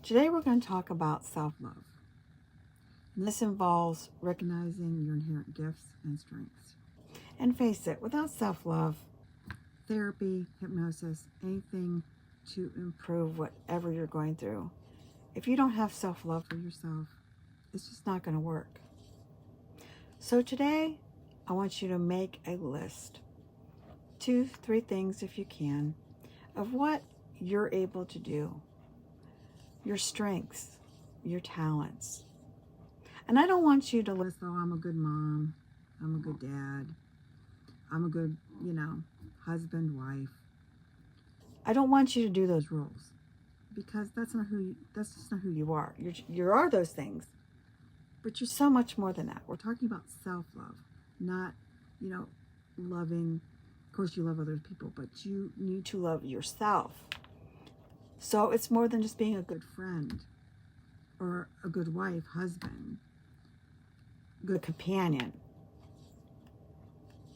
Today we're going to talk about self-love. And this involves recognizing your inherent gifts and strengths. And face it, without self-love, therapy, hypnosis, anything to improve whatever you're going through, if you don't have self-love for yourself, it's just not going to work. So today, I want you to make a list, 2-3 things if you can, of what you're able to do, your strengths, your talents. And I don't want you to list, oh, I'm a good mom, I'm a good dad, I'm a good, husband, wife. I don't want you to do those roles because that's just not who you are. You are those things, but you're so much more than that. We're talking about self-love, not, loving. Of course, you love other people, but you need to love yourself. So it's more than just being a good friend or a good wife, husband, good companion.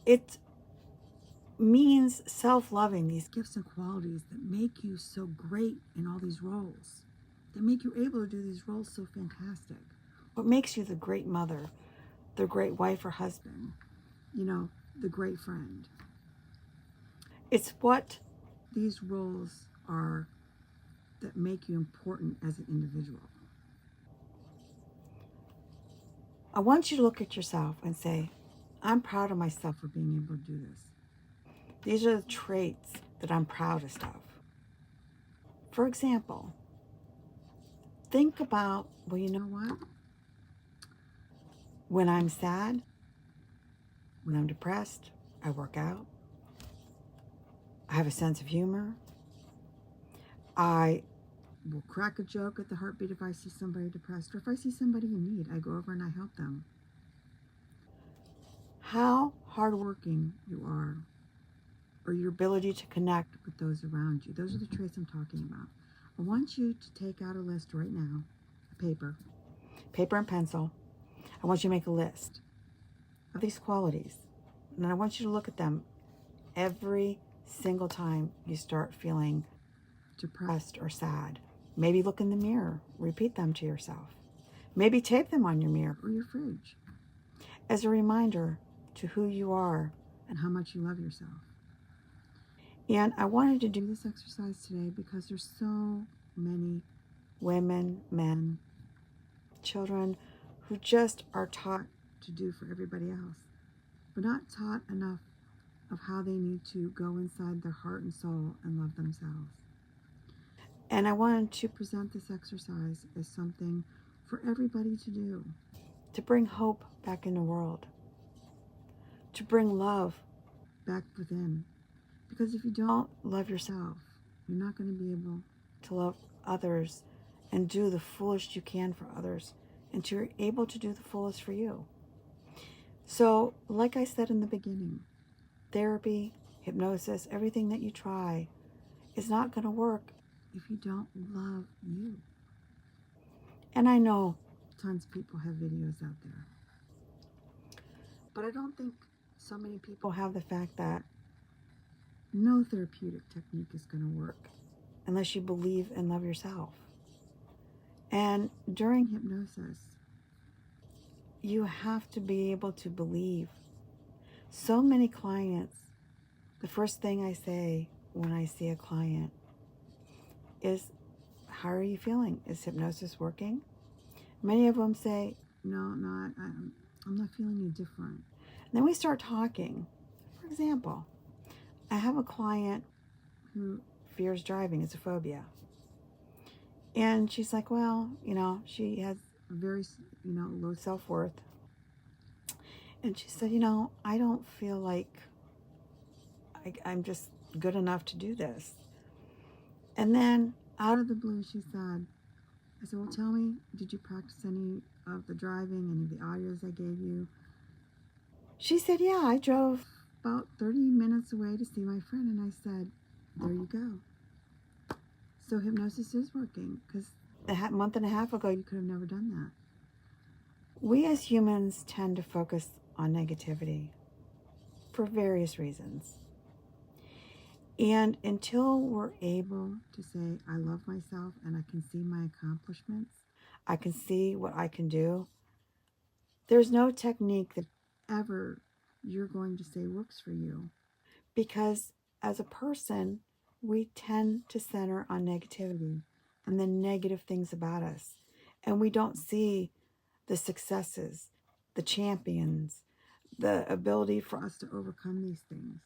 It means self-loving these gifts and qualities that make you so great in all these roles, that make you able to do these roles so fantastic. What makes you the great mother, the great wife or husband, the great friend. It's what these roles are that make you important as an individual. I want you to look at yourself and say, I'm proud of myself for being able to do this. These are the traits that I'm proudest of. For example, think about, well, you know what? When I'm sad, when I'm depressed, I work out. I have a sense of humor. I will crack a joke at the heartbeat if I see somebody depressed, or if I see somebody in need, I go over and I help them. How hardworking you are, or your ability to connect with those around you. Those are the traits I'm talking about. I want you to take out a list right now, paper and pencil. I want you to make a list of these qualities. And I want you to look at them every single time you start feeling depressed or sad. Maybe look in the mirror, repeat them to yourself. Maybe tape them on your mirror or your fridge as a reminder to who you are and how much you love yourself. And I wanted to do this exercise today because there's so many women, men, children who just are taught to do for everybody else, but not taught enough of how they need to go inside their heart and soul and love themselves. And I wanted to present this exercise as something for everybody to do, to bring hope back in the world, to bring love back within. Because if you don't love yourself, you're not going to be able to love others and do the fullest you can for others until you're able to do the fullest for you. So, like I said in the beginning, therapy, hypnosis, everything that you try is not going to work if you don't love you. And I know tons of people have videos out there, but I don't think so many people have the fact that no therapeutic technique is going to work unless you believe and love yourself. And during hypnosis, you have to be able to believe. So many clients, the first thing I say when I see a client is, how are you feeling? Is hypnosis working? Many of them say, no, I'm not feeling any different. And then we start talking. For example, I have a client who fears driving. It's a phobia. And she's like, well, she has very, low self-worth. And she said, I don't feel like I'm just good enough to do this. And then out of the blue, she said, I said, well, tell me, did you practice any of the driving, any of the audios I gave you? She said, yeah, I drove about 30 minutes away to see my friend. And I said, there you go. So hypnosis is working, because a month and a half ago, you could have never done that. We as humans tend to focus on negativity for various reasons. And until we're able to say, I love myself and I can see my accomplishments. I can see what I can do. There's no technique that ever you're going to say works for you, because as a person, we tend to center on negativity and the negative things about us. And we don't see the successes, the champions, the ability for us to overcome these things.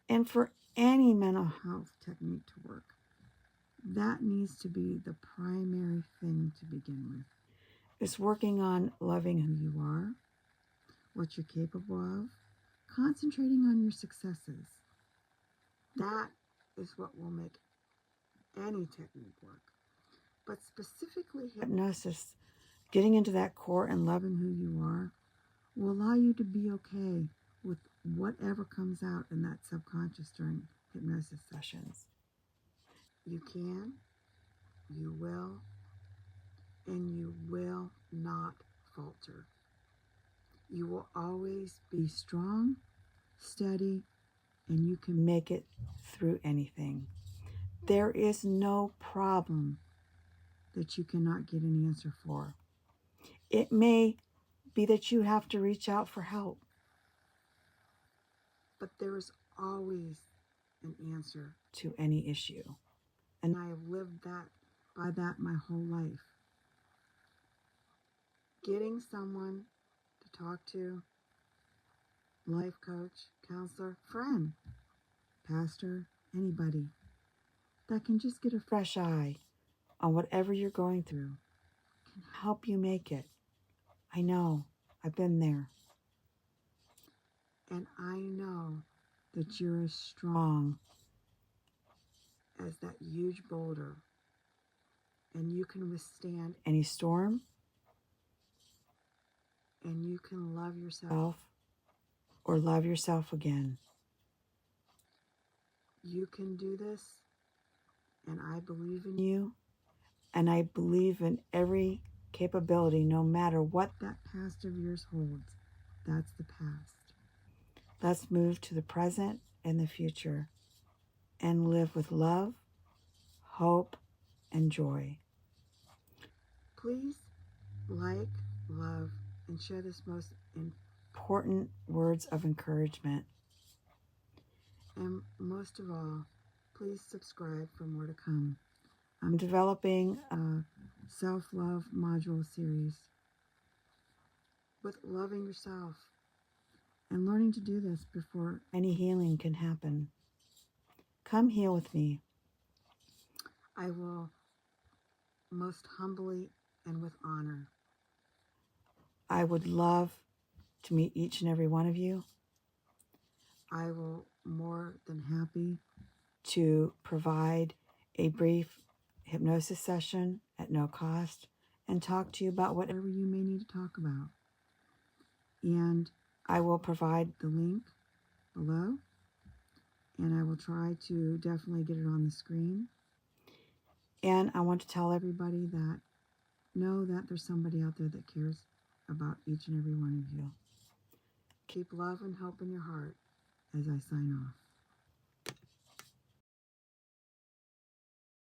And for any mental health technique to work, that needs to be the primary thing to begin with. It's working on loving who you are, what you're capable of, concentrating on your successes. That is what will make any technique work. But specifically hypnosis, getting into that core and loving who you are, will allow you to be okay with whatever comes out in that subconscious during hypnosis sessions. You can, you will, and you will not falter. You will always be strong, steady, and you can make it through anything. There is no problem that you cannot get an answer for. It may be that you have to reach out for help, but there is always an answer to any issue. And I have lived by that my whole life. Getting someone to talk to, life coach, counselor, friend, pastor, anybody that can just get a fresh eye on whatever you're going through can help you make it. I know, I've been there. And I know that you're as strong as that huge boulder, and you can withstand any storm, and you can love yourself or love yourself again. You can do this, and I believe in you, and I believe in every capability, no matter what that past of yours holds. That's the past. Let's move to the present and the future and live with love, hope, and joy. Please like, love, and share this most important words of encouragement. And most of all, please subscribe for more to come. I'm developing a self-love module series with loving yourself and learning to do this before any healing can happen. Come heal with me. I will most humbly and with honor. I would love to meet each and every one of you. I will more than happy to provide a brief hypnosis session at no cost and talk to you about whatever you may need to talk about. And I will provide the link below, and I will try to definitely get it on the screen. And I want to tell everybody that know that there's somebody out there that cares about each and every one of you. Keep love and hope in your heart as I sign off.